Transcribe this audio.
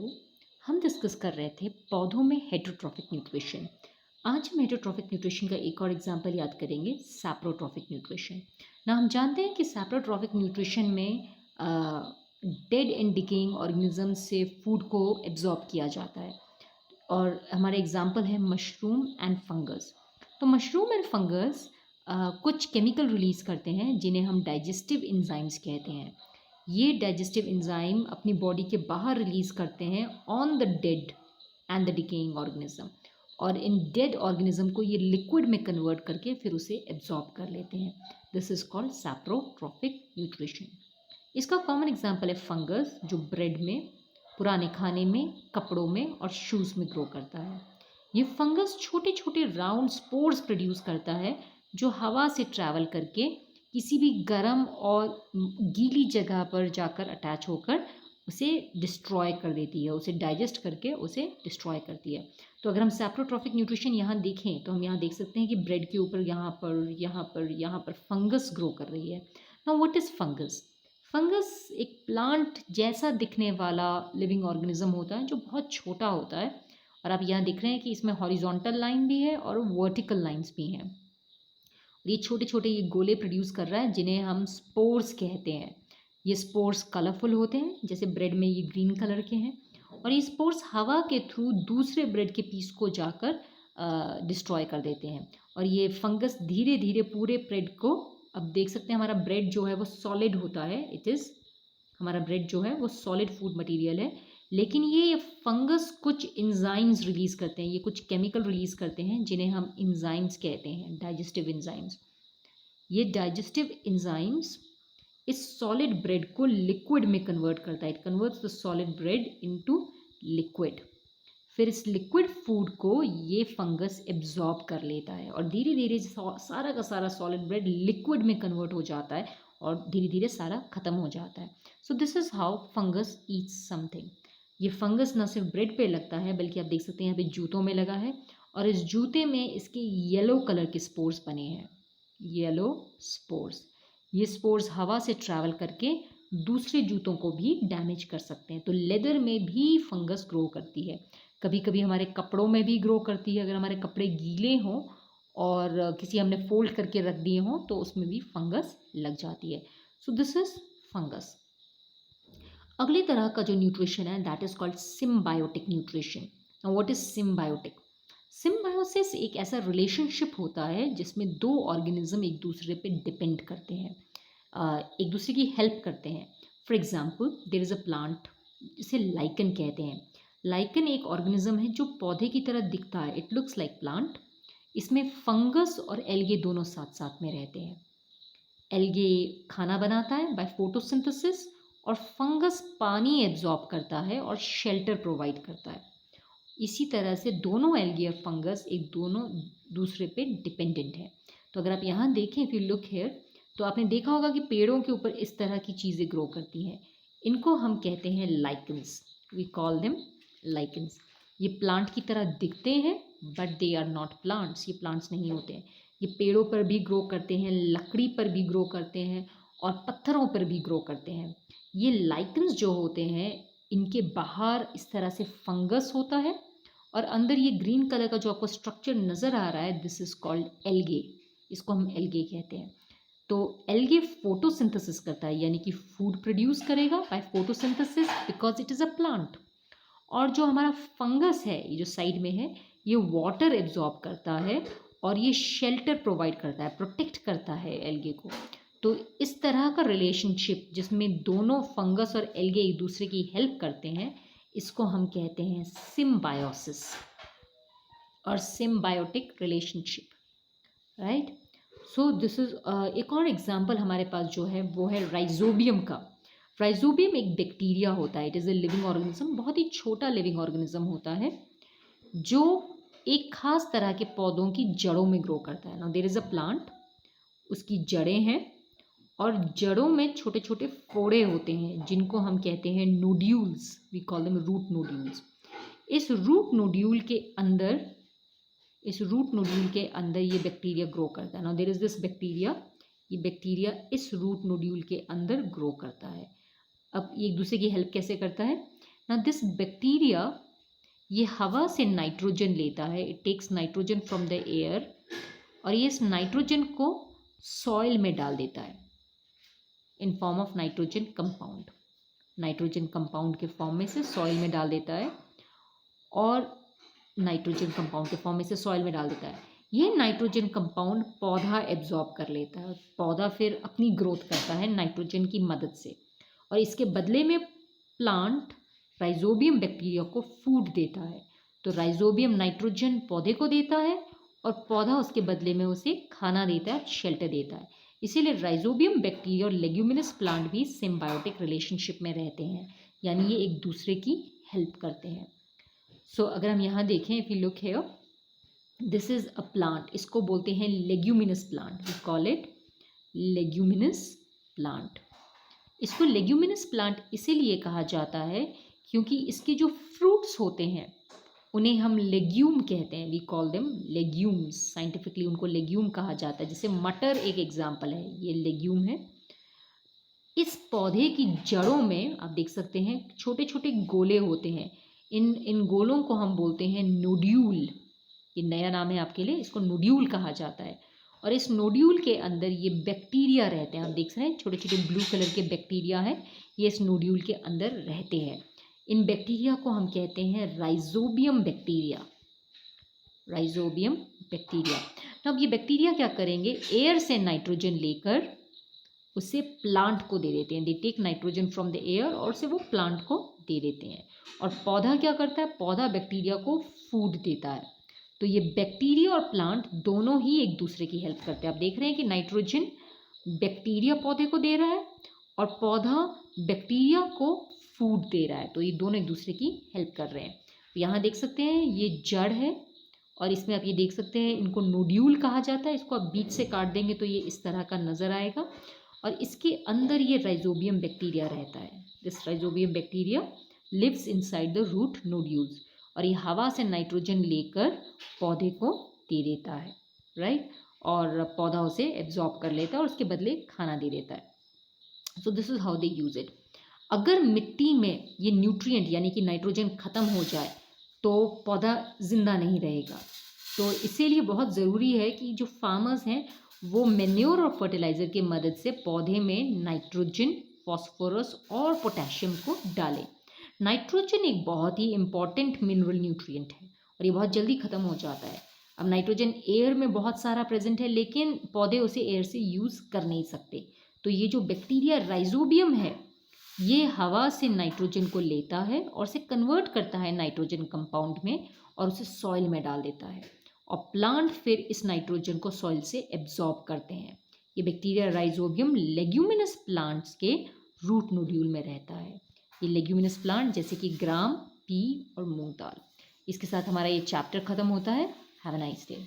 To. हम discuss कर रहे थे पौधों में हेटरोट्रॉफिक न्यूट्रिशन। आज हम हेटरोट्रॉफिक न्यूट्रिशन का एक और एग्जांपल याद करेंगे, सैप्रोट्रॉफिक न्यूट्रिशन। ना हम जानते हैं कि सैप्रोट्रॉफिक न्यूट्रिशन में डेड एंड डिकेइंग ऑर्गेनिज्म से फूड को एब्जॉर्ब किया जाता है और हमारे एग्जांपल है मशरूम एंड फंगस। तो मशरूम एंड फंगस कुछ केमिकल रिलीज करते हैं जिन्हें हम डाइजेस्टिव एंजाइम्स कहते हैं। ये डाइजेस्टिव एंजाइम अपनी बॉडी के बाहर रिलीज करते हैं on the dead and the decaying organism, और इन डेड ऑर्गेनिज्म को ये लिक्विड में कन्वर्ट करके फिर उसे एब्जॉर्ब कर लेते हैं। This is called saprotrophic nutrition. इसका कॉमन एग्जांपल है फंगस, जो ब्रेड में, पुराने खाने में, कपड़ों में और शूज़ में ग्रो करता है। ये फंगस छोटे छोटे राउंड स्पोर्स प्रोड्यूस करता है जो हवा से ट्रैवल करके किसी भी गर्म और गीली जगह पर जाकर अटैच होकर उसे डिस्ट्रॉय कर देती है, उसे डाइजेस्ट करके उसे डिस्ट्रॉय करती है। तो अगर हम सैप्रोट्रॉफिक न्यूट्रिशन यहाँ देखें तो हम यहाँ देख सकते हैं कि ब्रेड के ऊपर यहाँ पर फंगस ग्रो कर रही है। Now what is fungus? Fungus एक प्लांट जैसा दिखने वाला लिविंग ऑर्गेनिज्म होता है जो बहुत छोटा होता है, और आप यहाँ देख रहे हैं कि इसमें हॉरिजॉन्टल लाइन भी है और वर्टिकल लाइंस भी हैं। ये छोटे छोटे ये गोले प्रोड्यूस कर रहा है जिन्हें हम स्पोर्स कहते हैं। ये स्पोर्स कलरफुल होते हैं, जैसे ब्रेड में ये ग्रीन कलर के हैं, और ये स्पोर्स हवा के थ्रू दूसरे ब्रेड के पीस को जाकर डिस्ट्रॉय कर देते हैं। और ये फंगस धीरे धीरे पूरे ब्रेड को, अब देख सकते हैं हमारा ब्रेड जो है वो सॉलिड होता है, हमारा ब्रेड जो है वो सॉलिड फूड मटेरियल है, लेकिन ये फंगस कुछ इंजाइम्स रिलीज करते हैं, ये कुछ केमिकल रिलीज करते हैं जिन्हें हम इंजाइम्स कहते हैं, डाइजेस्टिव इंजाइम्स। ये डाइजेस्टिव इंजाइम्स इस सॉलिड ब्रेड को लिक्विड में कन्वर्ट करता है। It converts the solid bread into liquid. फिर इस लिक्विड फूड को ये फंगस एब्जॉर्ब कर लेता है और धीरे धीरे सारा का सारा सॉलिड ब्रेड लिक्विड में कन्वर्ट हो जाता है और धीरे धीरे सारा खत्म हो जाता है। So this is how fungus Yeats something. ये फंगस ना सिर्फ ब्रेड पे लगता है बल्कि आप देख सकते हैं यहाँ पे जूतों में लगा है, और इस जूते में इसके येलो कलर के स्पोर्स बने हैं, येलो स्पोर्स। ये स्पोर्स हवा से ट्रैवल करके दूसरे जूतों को भी डैमेज कर सकते हैं। तो लेदर में भी फंगस ग्रो करती है, कभी कभी हमारे कपड़ों में भी ग्रो करती है। अगर हमारे कपड़े गीले हों और किसी हमने फोल्ड करके रख दिए हों तो उसमें भी फंगस लग जाती है। So this is fungus. अगली तरह का जो न्यूट्रिशन है that is called symbiotic nutrition. Now what is symbiotic? Symbiosis एक ऐसा रिलेशनशिप होता है जिसमें दो ऑर्गेनिज्म एक दूसरे पे डिपेंड करते हैं, एक दूसरे की हेल्प करते हैं। For example there is a plant जिसे लाइकन कहते हैं। लाइकन एक ऑर्गेनिज्म है जो पौधे की तरह दिखता है, इट लुक्स लाइक प्लांट। इसमें फंगस और एल्गे दोनों साथ साथ में रहते हैं। एल्गे खाना बनाता है बाय फोटोसिंथेसिस, और फंगस पानी एब्जॉर्ब करता है और शेल्टर प्रोवाइड करता है। इसी तरह से दोनों एल्गी और फंगस एक दोनों दूसरे पे डिपेंडेंट है। तो अगर आप यहाँ देखें, इफ यू लुक हेयर, तो आपने देखा होगा कि पेड़ों के ऊपर इस तरह की चीज़ें ग्रो करती हैं। इनको हम कहते हैं lichens, we call them lichens. ये प्लांट की तरह दिखते हैं but they are not plants, ये प्लांट्स नहीं होते हैं। ये पेड़ों पर भी ग्रो करते हैं, लकड़ी पर भी ग्रो करते हैं और पत्थरों पर भी ग्रो करते हैं। ये लाइकन्स जो होते हैं इनके बाहर इस तरह से फंगस होता है और अंदर ये ग्रीन कलर का जो आपको स्ट्रक्चर नज़र आ रहा है, दिस इज कॉल्ड एल्गे। इसको हम एल्गे कहते हैं। तो एल्गे फोटोसिंथेसिस करता है, यानी कि फूड प्रोड्यूस करेगा by photosynthesis because it is a plant. और जो हमारा फंगस है, ये जो साइड में है, ये वाटर एब्जॉर्ब करता है और ये शेल्टर प्रोवाइड करता है, प्रोटेक्ट करता है एल्गे को। तो इस तरह का रिलेशनशिप जिसमें दोनों फंगस और एल्गे एक दूसरे की हेल्प करते हैं, इसको हम कहते हैं सिम्बायोसिस और symbiotic relationship, right. So this is एक और एग्जांपल हमारे पास जो है वो है राइजोबियम का। राइजोबियम एक बैक्टीरिया होता है, it is a living organism, बहुत ही छोटा लिविंग ऑर्गेनिज्म होता है जो एक खास तरह के पौधों की जड़ों में ग्रो करता है। Now there is a plant, उसकी जड़ें हैं और जड़ों में छोटे छोटे फोड़े होते हैं जिनको हम कहते हैं nodules, we call them root nodules. इस रूट नोड्यूल के अंदर ये बैक्टीरिया ग्रो करता है। Now there is this bacteria, ये बैक्टीरिया इस रूट नोड्यूल के अंदर ग्रो करता है। अब ये एक दूसरे की हेल्प कैसे करता है? ना दिस बैक्टीरिया ये हवा से नाइट्रोजन लेता है, it takes nitrogen from the air, और ये इस नाइट्रोजन को सॉइल में डाल देता है in form of nitrogen compound. Nitrogen compound के फॉर्म में से सॉइल में डाल देता है, और नाइट्रोजन कंपाउंड के फॉर्म में से सॉइल में डाल देता है। ये नाइट्रोजन कंपाउंड पौधा एब्जॉर्ब कर लेता है, पौधा फिर अपनी ग्रोथ करता है नाइट्रोजन की मदद से, और इसके बदले में प्लांट राइजोबियम बैक्टीरिया को फूड देता है। तो राइजोबियम नाइट्रोजन पौधे को देता है और पौधा उसके बदले में उसे खाना देता है, शेल्टर देता है। इसीलिए राइजोबियम बैक्टीरिया और लेग्यूमिनस प्लांट भी सिम्बायोटिक रिलेशनशिप में रहते हैं, यानी ये एक दूसरे की हेल्प करते हैं। सो अगर हम यहाँ देखें, if you look here, this is a plant, इसको बोलते हैं leguminous plant, we call it leguminous plant. इसको लेग्यूमिनस प्लांट इसीलिए कहा जाता है क्योंकि इसके जो फ्रूट्स होते हैं उन्हें हम लेग्यूम कहते हैं, we call them legumes, scientifically उनको लेग्यूम कहा जाता है। जैसे मटर एक एग्जाम्पल है, ये लेग्यूम है। इस पौधे की जड़ों में आप देख सकते हैं छोटे छोटे गोले होते हैं, इन गोलों को हम बोलते हैं नोड्यूल। ये नया नाम है आपके लिए, इसको नोड्यूल कहा जाता है। और इस नोड्यूल के अंदर ये बैक्टीरिया रहते हैं, आप देख रहे हैं छोटे छोटे ब्लू कलर के बैक्टीरिया है, ये इस नोड्यूल के अंदर रहते हैं। इन बैक्टीरिया को हम कहते हैं राइजोबियम बैक्टीरिया, राइजोबियम बैक्टीरिया। अब ये बैक्टीरिया क्या करेंगे, एयर से नाइट्रोजन लेकर उसे प्लांट को दे देते हैं, they take nitrogen from the air और से वो प्लांट को दे देते हैं। और पौधा क्या करता है, पौधा बैक्टीरिया को फूड देता है। तो ये बैक्टीरिया और प्लांट दोनों ही एक दूसरे की हेल्प करते हैं। आप देख रहे हैं कि नाइट्रोजन बैक्टीरिया पौधे को दे रहा है और पौधा बैक्टीरिया को फूड दे रहा है, तो ये दोनों एक दूसरे की हेल्प कर रहे हैं। तो यहाँ देख सकते हैं ये जड़ है, और इसमें आप ये देख सकते हैं इनको नोड्यूल कहा जाता है। इसको आप बीच से काट देंगे तो ये इस तरह का नज़र आएगा, और इसके अंदर ये राइजोबियम बैक्टीरिया रहता है। This rhizobium bacteria lives inside the root nodules, और ये हवा से नाइट्रोजन लेकर पौधे को दे देता है, राइट, और पौधा उसे एब्जॉर्ब कर लेता है और उसके बदले खाना दे देता है। So this is how they use it. अगर मिट्टी में ये न्यूट्रिएंट यानी कि नाइट्रोजन ख़त्म हो जाए तो पौधा जिंदा नहीं रहेगा। तो इसीलिए बहुत ज़रूरी है कि जो फार्मर्स हैं वो मैन्योर और फर्टिलाइज़र की मदद से पौधे में नाइट्रोजन, फॉस्फोरस और पोटेशियम को डालें। नाइट्रोजन एक बहुत ही इंपॉर्टेंट मिनरल न्यूट्रिएंट है और ये बहुत जल्दी ख़त्म हो जाता है। अब नाइट्रोजन एयर में बहुत सारा प्रेजेंट है, लेकिन पौधे उसे एयर से यूज़ कर नहीं सकते। तो ये जो बैक्टीरिया राइजोबियम है, ये हवा से नाइट्रोजन को लेता है और उसे कन्वर्ट करता है नाइट्रोजन कंपाउंड में और उसे सॉइल में डाल देता है, और प्लांट फिर इस नाइट्रोजन को सॉइल से एब्जॉर्ब करते हैं। ये बैक्टीरिया राइजोबियम लेग्यूमिनस प्लांट्स के रूट नोड्यूल में रहता है। ये लेग्यूमिनस प्लांट जैसे कि ग्राम, पी और मूंग दाल। इसके साथ हमारा ये चैप्टर ख़त्म होता है। Have a nice day.